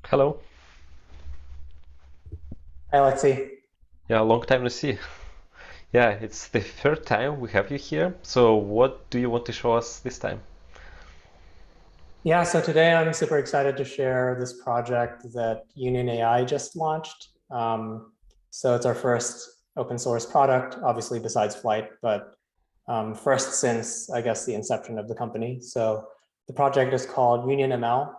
Hello. Hi, Alexi. Yeah, long time no see. Yeah, it's the third time we have you here. So what do you want to show us this time? Yeah, so today I'm super excited to share this project that Union AI just launched. So it's our first open source product, obviously besides Flyte, but first since, I guess, the inception of the company. So the project is called UnionML.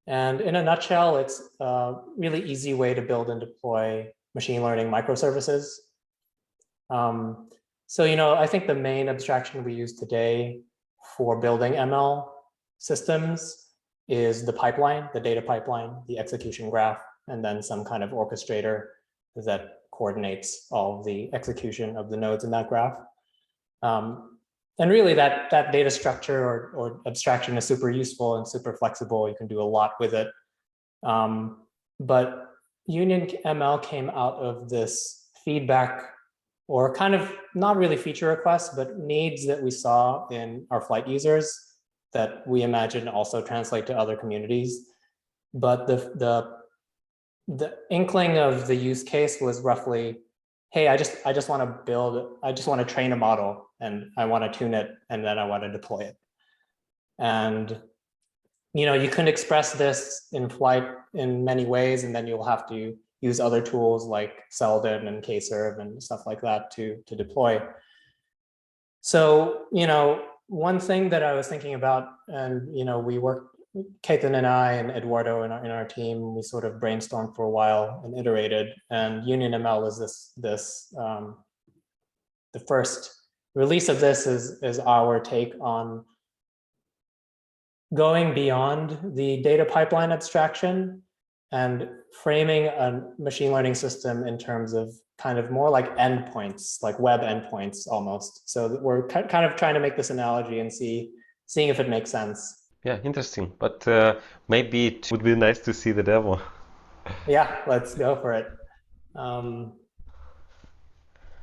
And in a nutshell, it's a really easy way to build and deploy machine learning microservices. Um, so, I think the main abstraction we use today for building ML systems is the pipeline, the data pipeline, the execution graph, and then some kind of orchestrator that coordinates all the execution of the nodes in that graph. And really that data structure or abstraction is super useful and super flexible. You can do a lot with it. But Union ML came out of this feedback or kind of not really feature requests, but needs that we saw in our Flyte users that we imagine also translate to other communities. But the inkling of the use case was roughly, hey, I just want to build, I just want to train a model and I want to tune it and then I want to deploy it. And you can express this in Flyte in many ways, and then you'll have to use other tools like Seldon and Kserve and stuff like that to deploy. So, one thing that I was thinking about, and we worked, Ketan and I and Eduardo in our team, we sort of brainstormed for a while and iterated. And UnionML is the first release of this is our take on going beyond the data pipeline abstraction and framing a machine learning system in terms of kind of more like endpoints, like web endpoints almost. So we're kind of trying to make this analogy and seeing if it makes sense. Yeah, interesting. But maybe it would be nice to see the demo. Yeah, let's go for it. Um,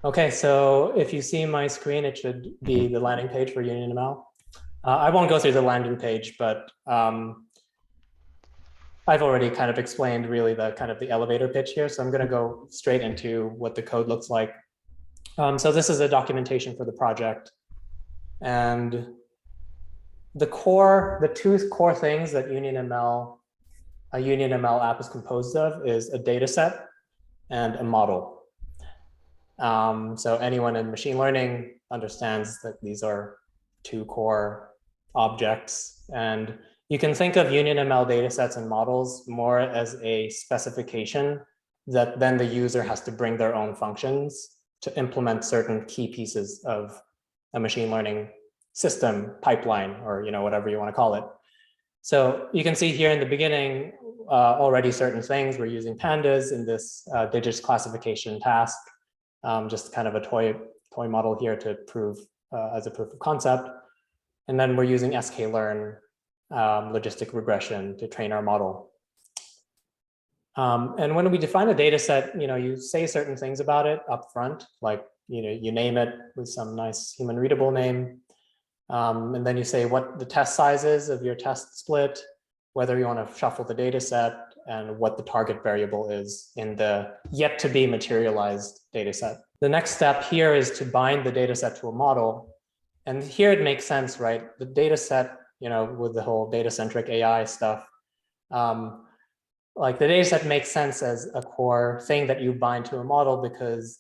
okay, so if you see my screen, it should be the landing page for UnionML. I won't go through the landing page, but I've already kind of explained really the kind of the elevator pitch here. So I'm going to go straight into what the code looks like. So this is a documentation for the project. And the two core things that a UnionML app is composed of is a data set and a model. So anyone in machine learning understands that these are two core objects. And you can think of UnionML datasets and models more as a specification that then the user has to bring their own functions to implement certain key pieces of a machine learning system, pipeline, or whatever you want to call it. So you can see here in the beginning already certain things. We're using pandas in this digits classification task, just kind of a toy model here to prove as a proof of concept. And then we're using sklearn logistic regression to train our model. And when we define a data set, you say certain things about it up front, like you name it with some nice human readable name. And then you say what the test size is of your test split, whether you want to shuffle the data set, and what the target variable is in the yet to be materialized data set. The next step here is to bind the data set to a model. And here it makes sense, right? The data set, with the whole data-centric AI stuff, like the data set makes sense as a core thing that you bind to a model because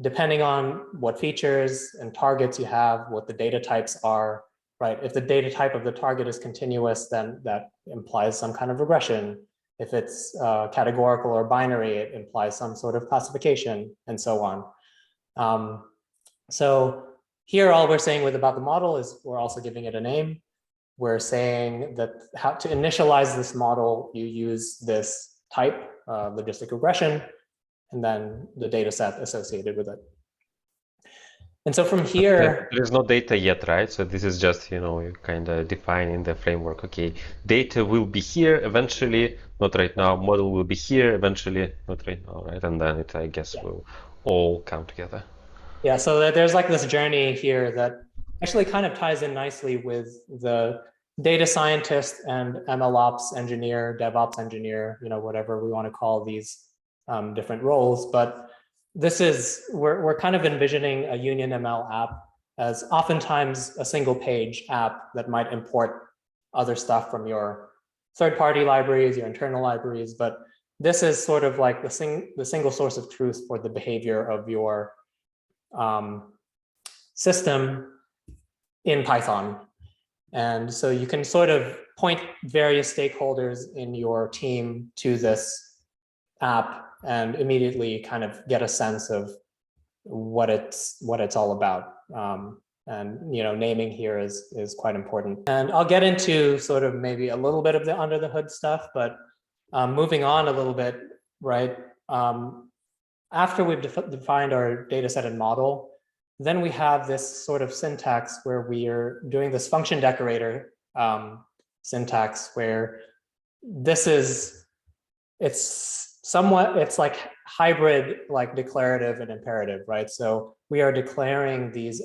depending on what features and targets you have, what the data types are, right? If the data type of the target is continuous, then that implies some kind of regression. If it's categorical or binary, it implies some sort of classification and so on. So here, all we're saying about the model is we're also giving it a name. We're saying that how to initialize this model, you use this type, logistic regression, and then the data set associated with it. And so from here, There is no data yet, right? So this is just, you kind of defining the framework. Okay, data will be here eventually, not right now. Model will be here eventually, not right now, right? And then it, I guess, will all come together. yeah, so there's like this journey here that actually kind of ties in nicely with the data scientist and MLOps engineer, DevOps engineer, whatever we want to call these different roles. But this is, we're kind of envisioning a UnionML app as oftentimes a single page app that might import other stuff from your third-party libraries, your internal libraries. But this is sort of like the single source of truth for the behavior of your system in Python. And so you can sort of point various stakeholders in your team to this app and immediately kind of get a sense of what it's all about. And naming here is quite important. And I'll get into sort of maybe a little bit of the under the hood stuff, but moving on a little bit, right? After we've defined our data set and model, then we have this sort of syntax where we are doing this function decorator syntax, where it's like hybrid, like declarative and imperative, right? So we are declaring these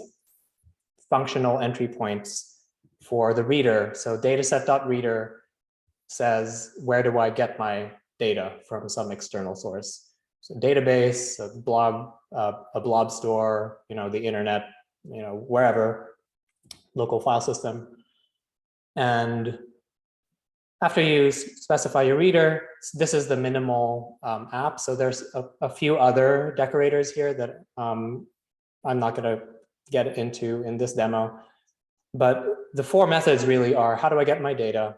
functional entry points for the reader. So dataset.reader says, where do I get my data from some external source? So database, a blob store, the internet, wherever, local file system. And after you specify your reader, this is the minimal app. So there's a few other decorators here that I'm not going to get into in this demo. But the four methods really are, how do I get my data?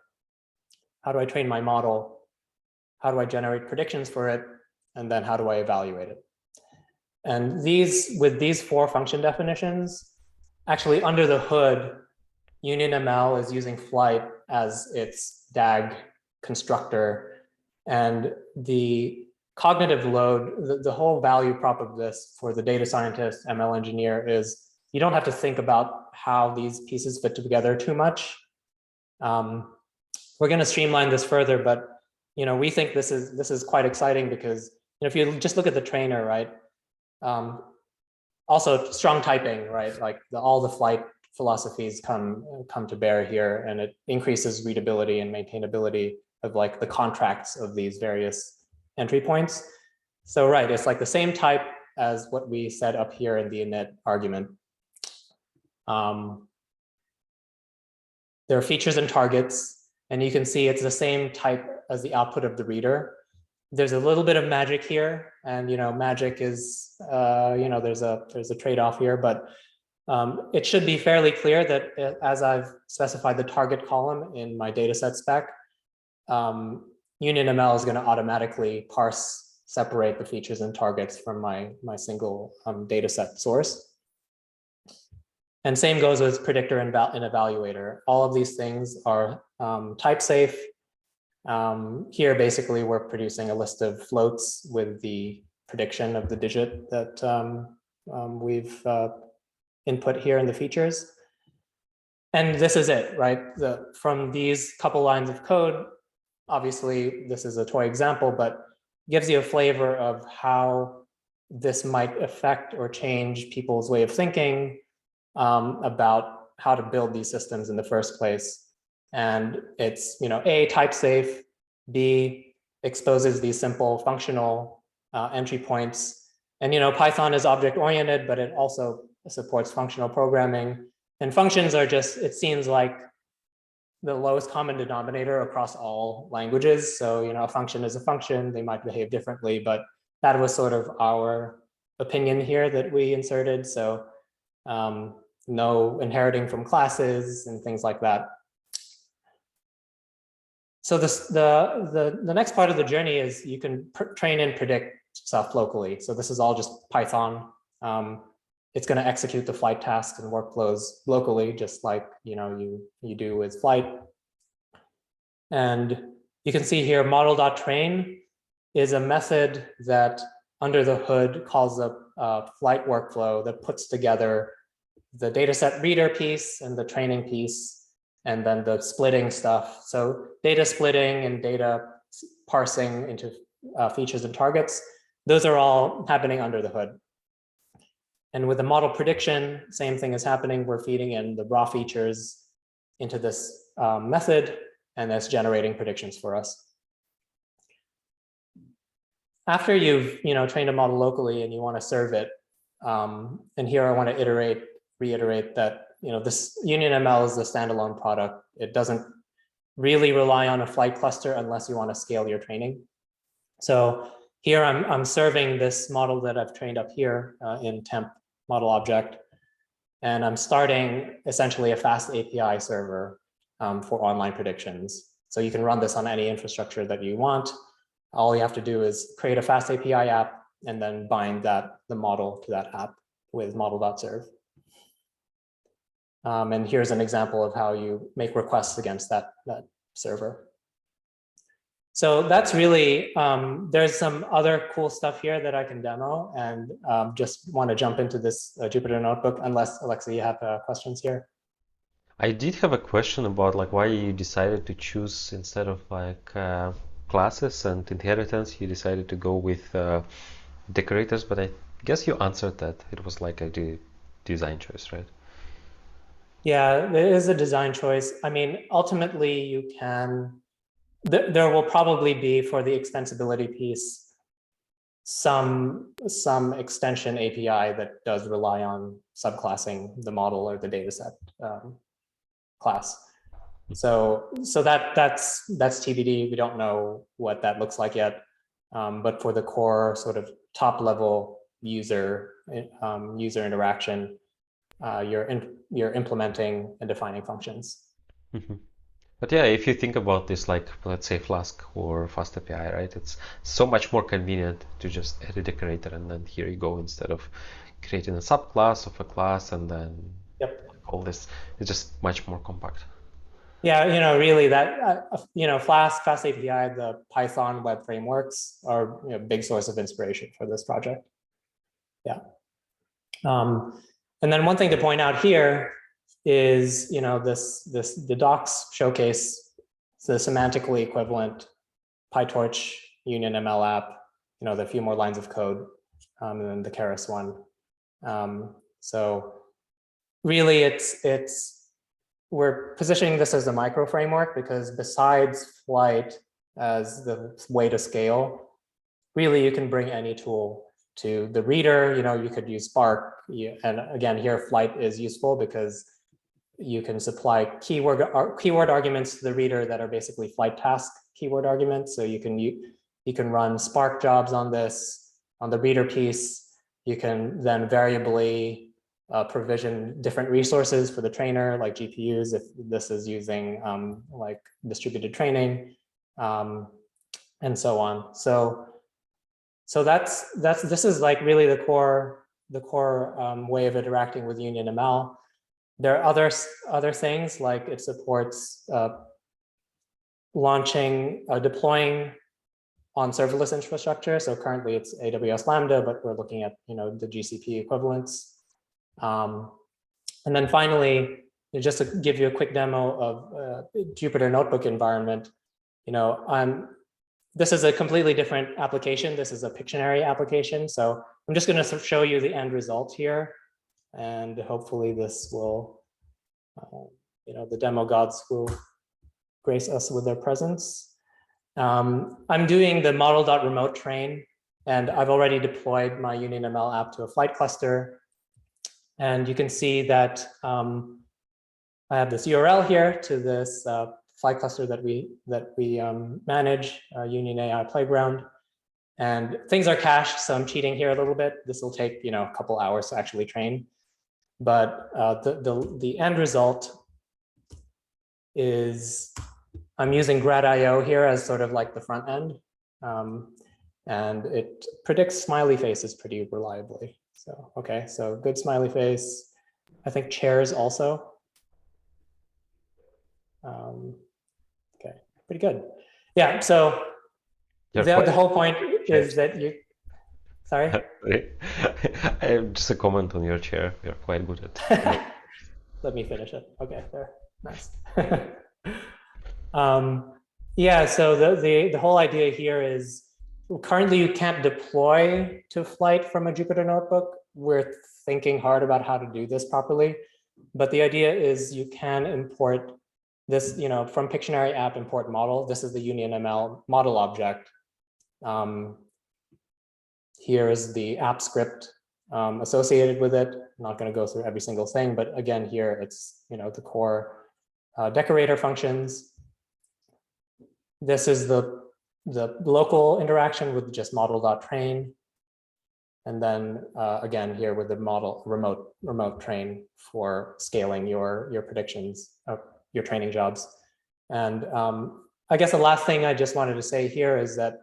How do I train my model? How do I generate predictions for it? And then how do I evaluate it? And with these four function definitions, actually under the hood, UnionML is using Flyte as its DAG constructor. And the cognitive load, the whole value prop of this for the data scientist, ML engineer, is you don't have to think about how these pieces fit together too much. We're going to streamline this further, but we think this is quite exciting because if you just look at the trainer, right? Also strong typing, right? Like all the Flyte philosophies come to bear here, and it increases readability and maintainability of like the contracts of these various entry points. So right, it's like the same type as what we set up here in the init argument. There are features and targets, and you can see it's the same type as the output of the reader. There's a little bit of magic here, and magic is there's a trade-off here, but it should be fairly clear that as I've specified the target column in my dataset spec, UnionML is going to automatically separate the features and targets from my single dataset source. And same goes with predictor and evaluator. All of these things are type safe. Here, basically, we're producing a list of floats with the prediction of the digit that we've input here in the features. And this is it, right? From these couple lines of code, obviously, this is a toy example, but gives you a flavor of how this might affect or change people's way of thinking about how to build these systems in the first place. And it's, A, type safe, B, exposes these simple functional entry points. And, Python is object-oriented, but it also supports functional programming. And functions are just, it seems like the lowest common denominator across all languages. So, a function is a function, they might behave differently, but that was sort of our opinion here that we inserted. So no inheriting from classes and things like that. So the next part of the journey is you can train and predict stuff locally. So this is all just Python. It's going to execute the Flyte tasks and workflows locally, just like you do with Flyte. And you can see here model.train is a method that under the hood calls a Flyte workflow that puts together the dataset reader piece and the training piece, and then the splitting stuff. So data splitting and data parsing into features and targets, those are all happening under the hood. And with the model prediction, same thing is happening. We're feeding in the raw features into this method, and it's generating predictions for us. After you've trained a model locally and you want to serve it, and here I want to reiterate that this UnionML is the standalone product. It doesn't really rely on a Flyte cluster unless you want to scale your training. So here I'm serving this model that I've trained up here in temp model object, and I'm starting essentially a FastAPI server for online predictions. So you can run this on any infrastructure that you want. All you have to do is create a FastAPI app and then bind the model to that app with model.serve. And here's an example of how you make requests against that server. So that's really, there's some other cool stuff here that I can demo, and just want to jump into this Jupyter notebook, unless, Alexa, you have questions here. I did have a question about why you decided to choose, instead of classes and inheritance, you decided to go with decorators, but I guess you answered that. It was like a design choice, right? Yeah, it is a design choice. I mean, ultimately you can, there will probably be, for the extensibility piece, some extension API that does rely on subclassing the model or the dataset class. So that's TBD. We don't know what that looks like yet. But for the core sort of top level user interaction, you're implementing and defining functions. Mm-hmm. But yeah, if you think about this, let's say Flask or FastAPI, right? It's so much more convenient to just add a decorator and then here you go, instead of creating a subclass of a class and then all this. It's just much more compact. Yeah, really that, Flask, FastAPI, the Python web frameworks are a big source of inspiration for this project. Yeah. And then one thing to point out here is, the docs showcase the semantically equivalent PyTorch UnionML app, the few more lines of code, and then the Keras one. So really we're positioning this as a microframework because besides Flyte as the way to scale, really you can bring any tool to the reader. You could use Spark, and again here Flyte is useful because you can supply keyword arguments to the reader that are basically Flyte task keyword arguments. So you can run Spark jobs on this, on the reader piece. You can then variably provision different resources for the trainer, like GPUs, if this is using like distributed training, and so on. So this is like really the core way of interacting with UnionML. There are other things, like it supports deploying on serverless infrastructure. So currently it's AWS Lambda, but we're looking at the GCP equivalents. And then finally, just to give you a quick demo of Jupyter Notebook environment, this is a completely different application. This is a Pictionary application. So I'm just going to show you the end result here. And hopefully this will, the demo gods will grace us with their presence. I'm doing the model.remote train, and I've already deployed my UnionML app to a Flyte cluster. And you can see that I have this URL here to this Flyte cluster that we manage, Union AI Playground. And things are cached, so I'm cheating here a little bit. This will take a couple hours to actually train. But the end result is I'm using grad.io here as sort of like the front end. And it predicts smiley faces pretty reliably. So, okay, so good smiley face. I think chairs also. Okay, pretty good. Yeah, so the whole point is that you, sorry? I have just a comment on your chair. You're quite good at Let me finish it. Okay, there, nice. Yeah, so the whole idea here is currently you can't deploy to Flyte from a Jupyter notebook. We're thinking hard about how to do this properly, but the idea is you can import this, from Pictionary app import model, this is the UnionML model object. Here is the app script associated with it. I'm not going to go through every single thing, but again, here it's the core decorator functions. This is the local interaction with just model.train. And then again, here with the model remote train for scaling your predictions, your training jobs. And I guess the last thing I just wanted to say here is that,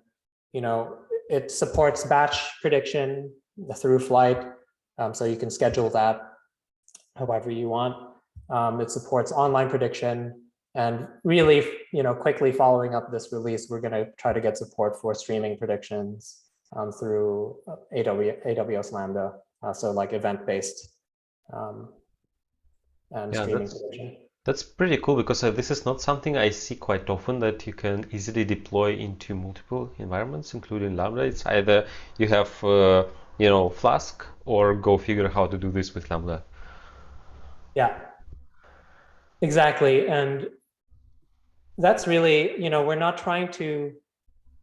it supports batch prediction through Flyte. So you can schedule that however you want. It supports online prediction. And really, quickly following up this release, we're going to try to get support for streaming predictions through AWS Lambda, so like event-based and streaming prediction. That's pretty cool, because this is not something I see quite often, that you can easily deploy into multiple environments, including Lambda. It's either you have, Flask, or go figure how to do this with Lambda. Yeah, exactly. And that's really, we're not trying to,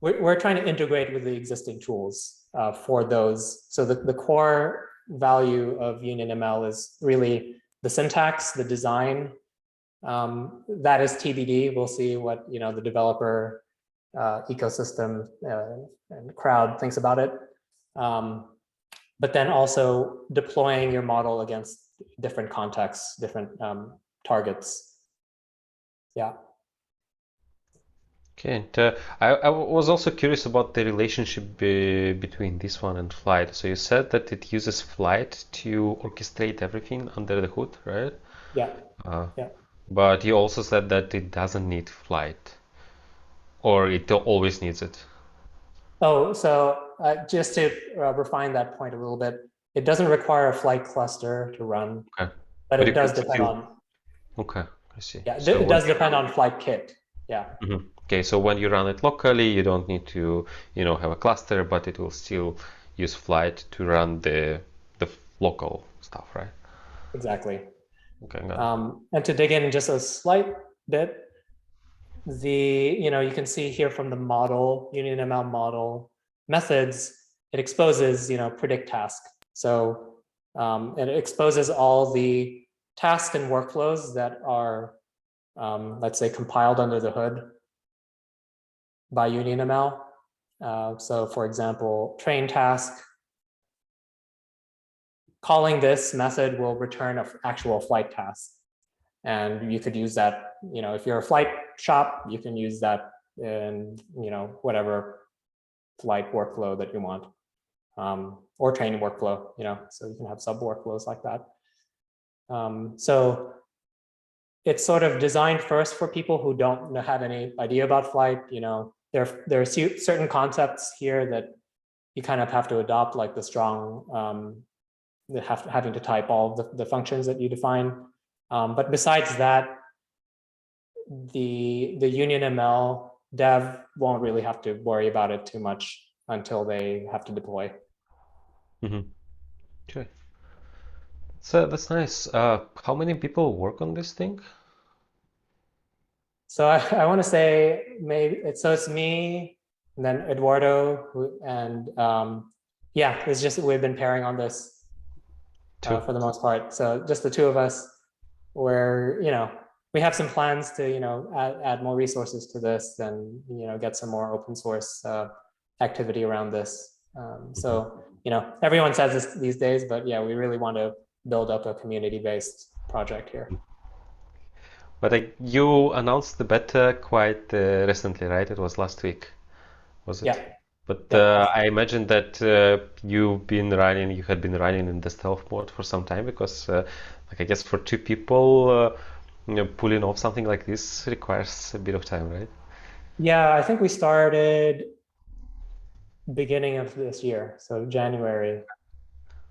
we're trying to integrate with the existing tools for those. So the core value of UnionML is really the syntax, the design. That is TBD. We'll see what the developer ecosystem and crowd thinks about it. But then also deploying your model against different contexts, different targets. Yeah. Okay, and I was also curious about the relationship between this one and Flyte. So you said that it uses Flyte to orchestrate everything under the hood, right? Yeah. Yeah. But you also said that it doesn't need Flyte, or it always needs it. Oh, so just to refine that point a little bit, it doesn't require a Flyte cluster to run, Okay. but it does depend on. Okay, I see. Yeah, it does depend on Flyte kit. Yeah. Mm-hmm. Okay, so when you run it locally, you don't need to, have a cluster, but it will still use Flyte to run the local stuff, right? Exactly. Okay. And to dig in just a slight bit, you can see here from the model, UnionML model methods, it exposes, predict task. So it exposes all the tasks and workflows that are, let's say, compiled under the hood by UnionML. So for example, train task, calling this method will return an actual Flyte task. And you could use that, if you're a Flyte shop, you can use that in, whatever Flyte workflow that you want, or training workflow, so you can have sub workflows like that. So it's sort of designed first for people who don't have any idea about Flyte. There are certain concepts here that you kind of have to adopt, like the strong, having to type all the functions that you define. But besides that, the UnionML dev won't really have to worry about it too much until they have to deploy. Mm-hmm. Okay. So that's nice. How many people work on this thing? So I want to say it's me, and then Eduardo, and yeah, it's just we've been pairing on this for the most part. So just the two of us, where we have some plans to add more resources to this and get some more open source activity around this. So everyone says this these days, but yeah, we really want to build up a community-based project here. But you announced the beta quite recently, right? It was last week, was it? Yeah. But I imagine that you had been running in the stealth mode for some time, because I guess for two people, pulling off something like this requires a bit of time, right? Yeah, I think we started beginning of this year, so January.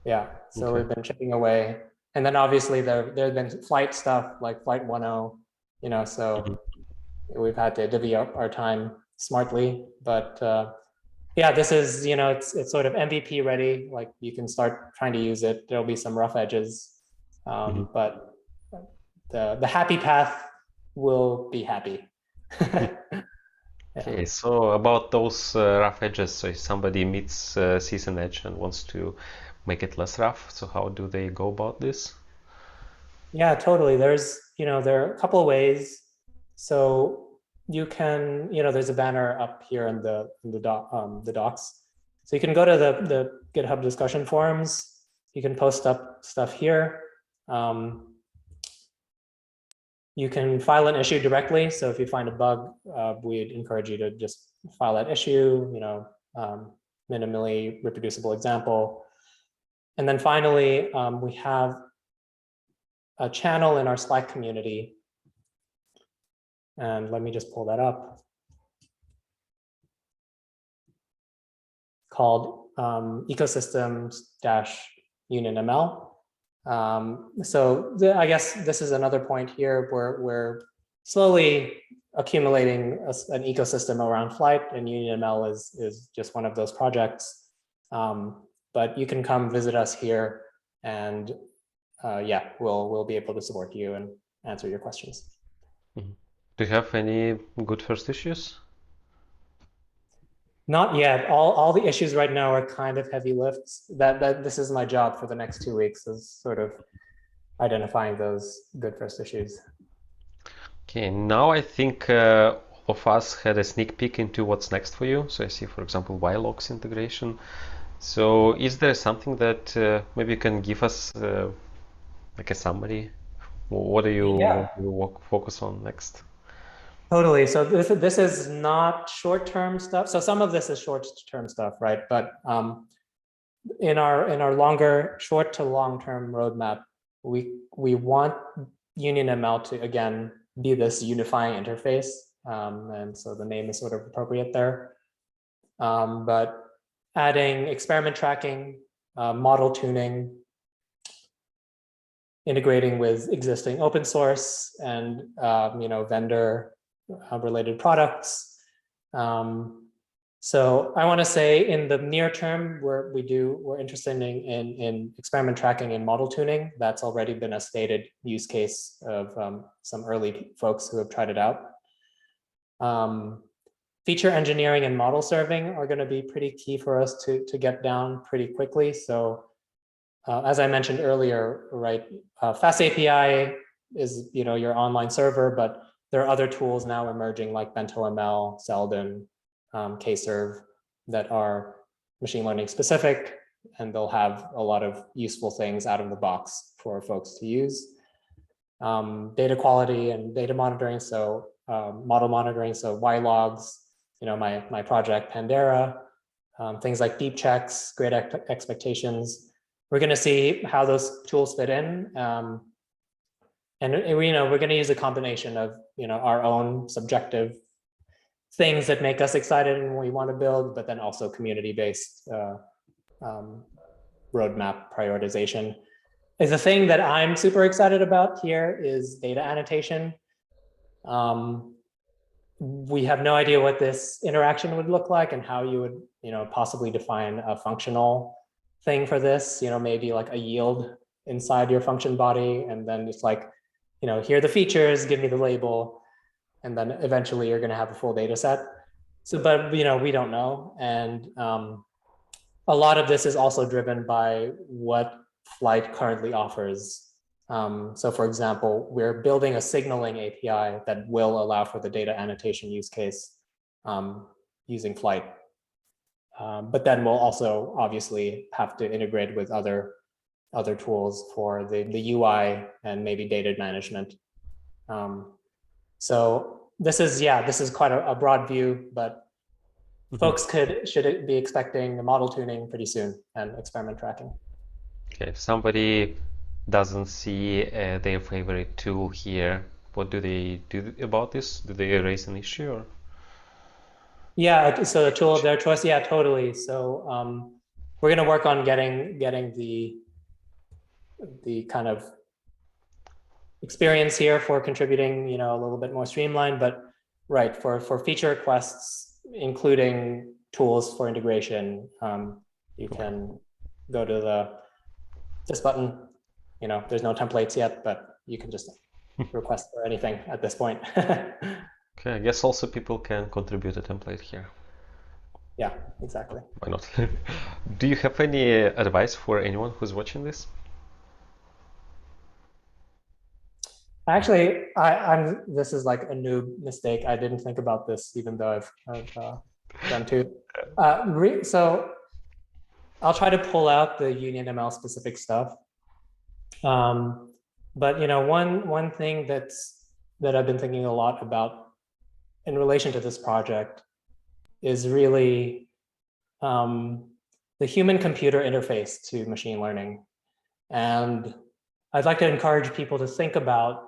Yeah, so we've been chipping away. And then obviously there have been Flyte stuff like Flyte 1.0, so we've had to divvy up our time smartly. But yeah, this is, it's sort of MVP ready. Like you can start trying to use it. There'll be some rough edges, but the happy path will be happy. Okay, so about those rough edges, so if somebody sees an edge and wants to make it less rough, so how do they go about this? Yeah, totally. There's, there are a couple of ways. So you can, there's a banner up here in the docs. So you can go to the GitHub discussion forums. You can post up stuff here. You can file an issue directly. So if you find a bug, we'd encourage you to just file that issue, minimally reproducible example. And then finally, we have a channel in our Slack community. And let me just pull that up. Called ecosystems-UnionML. I guess this is another point here where we're slowly accumulating an ecosystem around Flyte, and UnionML is just one of those projects. But you can come visit us here, and yeah, we'll be able to support you and answer your questions. Mm-hmm. Do you have any good first issues? Not yet. All the issues right now are kind of heavy lifts. That this is my job for the next 2 weeks, is sort of identifying those good first issues. Okay, now I think all of us had a sneak peek into what's next for you. So I see, for example, YLogs integration. So is there something that maybe you can give us like a summary? What do you focus on next? Totally. So this is not short-term stuff. So some of this is short-term stuff, right? But in our longer short to long-term roadmap, we want UnionML to again be this unifying interface, and so the name is sort of appropriate there. But adding experiment tracking, model tuning, integrating with existing open source and vendor related products. So I want to say in the near term, we're interested in experiment tracking and model tuning. That's already been a stated use case of some early folks who have tried it out. Feature engineering and model serving are going to be pretty key for us to get down pretty quickly. So as I mentioned earlier, right, FastAPI is your online server, but there are other tools now emerging like Bantilan, Seldon, Kserve that are machine learning specific, and they'll have a lot of useful things out of the box for folks to use. Data quality and data monitoring, so model monitoring, so YLogs, my project Pandera, things like deep checks, great expectations. We're going to see how those tools fit in. And we're going to use a combination of our own subjective things that make us excited and we want to build, but then also community-based roadmap prioritization. The thing that I'm super excited about here is data annotation. We have no idea what this interaction would look like and how you would possibly define a functional thing for this. Maybe like a yield inside your function body, and then it's like, here are the features, give me the label, and then eventually you're going to have a full data set. So, but we don't know, and a lot of this is also driven by what Flyte currently offers. So for example, we're building a signaling API that will allow for the data annotation use case using Flyte. But then we'll also obviously have to integrate with other tools for the UI and maybe data management. So this is quite a broad view, but folks should be expecting the model tuning pretty soon and experiment tracking. Okay, if somebody doesn't see their favorite tool here, what do they do about this? Do they raise an issue or? Yeah, so the tool of their choice, yeah, totally. So we're going to work on getting the kind of experience here for contributing, a little bit more streamlined, but right, for feature requests, including tools for integration, you can go to this button. There's no templates yet, but you can just request for anything at this point. Okay, I guess also people can contribute a template here. Yeah, exactly. Why not? Do you have any advice for anyone who's watching this? Actually, I'm. This is like a new mistake. I didn't think about this, even though I've done two. So I'll try to pull out the UnionML specific stuff. But one thing that I've been thinking a lot about in relation to this project is really the human-computer interface to machine learning, and I'd like to encourage people to think about,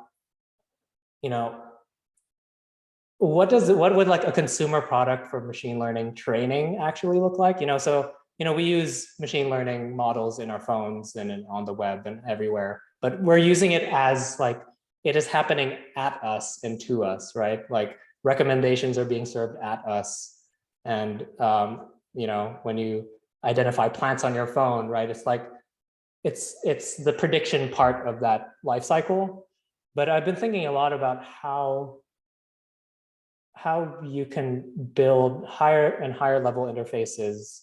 what would like a consumer product for machine learning training actually look like? So we use machine learning models in our phones and on the web and everywhere, but we're using it as like it is happening at us and to us, right? Like recommendations are being served at us, and when you identify plants on your phone, right? It's like it's the prediction part of that life cycle. But I've been thinking a lot about how you can build higher and higher level interfaces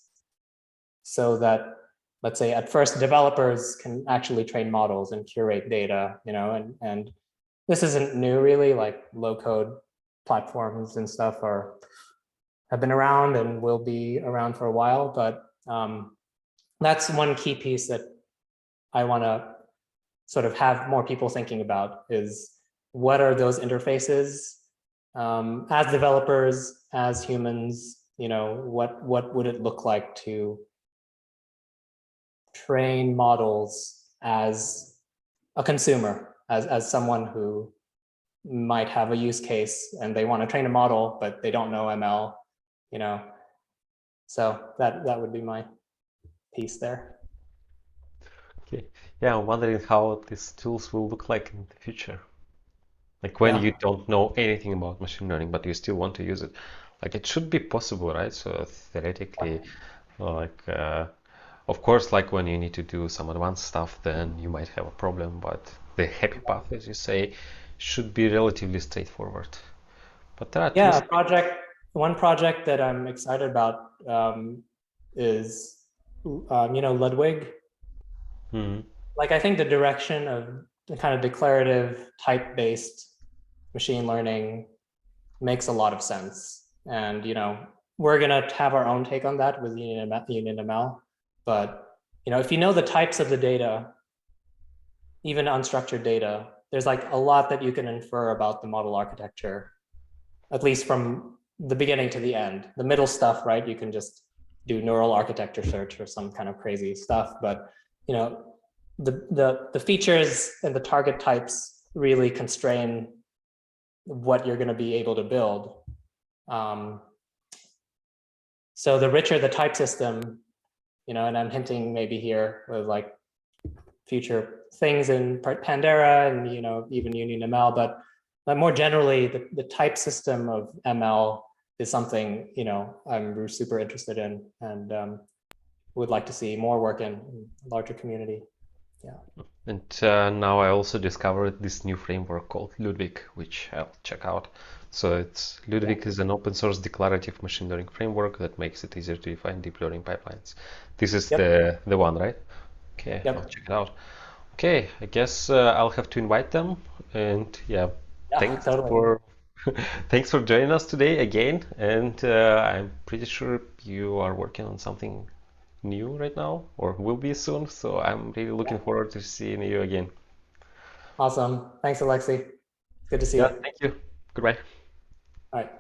so that, let's say, at first developers can actually train models and curate data, and this isn't new really. Like low code platforms and stuff have been around and will be around for a while, but that's one key piece that I want to sort of have more people thinking about, is what are those interfaces as developers, as humans, what would it look like to train models as a consumer, as someone who might have a use case and they want to train a model, but they don't know ML, so that would be my piece there. Okay. Yeah, I'm wondering how these tools will look like in the future. Like when Yeah. you don't know anything about machine learning, but you still want to use it. Like it should be possible, right? So theoretically, like of course, like when you need to do some advanced stuff, then you might have a problem, but the happy path, as you say, should be relatively straightforward. But there are tools. Yeah, one project that I'm excited about is, Ludwig. Hmm. Like, I think the direction of the kind of declarative type-based machine learning makes a lot of sense. And, we're going to have our own take on that with UnionML. But, if you know the types of the data, even unstructured data, there's like a lot that you can infer about the model architecture, at least from the beginning to the end. The middle stuff, right? You can just do neural architecture search or some kind of crazy stuff. But, the features and the target types really constrain what you're going to be able to build. So the richer the type system, and I'm hinting maybe here with like future things in Pandera and even UnionML, but more generally, the type system of ML is something I'm super interested in, and would like to see more work in a larger community. Yeah. And now I also discovered this new framework called Ludwig, which I'll check out. So it's Ludwig is an open source declarative machine learning framework that makes it easier to define deep learning pipelines. This is Yep. the one, right? Okay, I'll Yep. check it out. Okay, I guess I'll have to invite them. And yeah, Yeah. thanks Totally. for thanks for joining us today again. And I'm pretty sure you are working on something new right now or will be soon. So I'm really looking Yeah. forward to seeing you again. Awesome. Thanks, Alexi. Good to see Yeah, you. thank you. Goodbye. All right.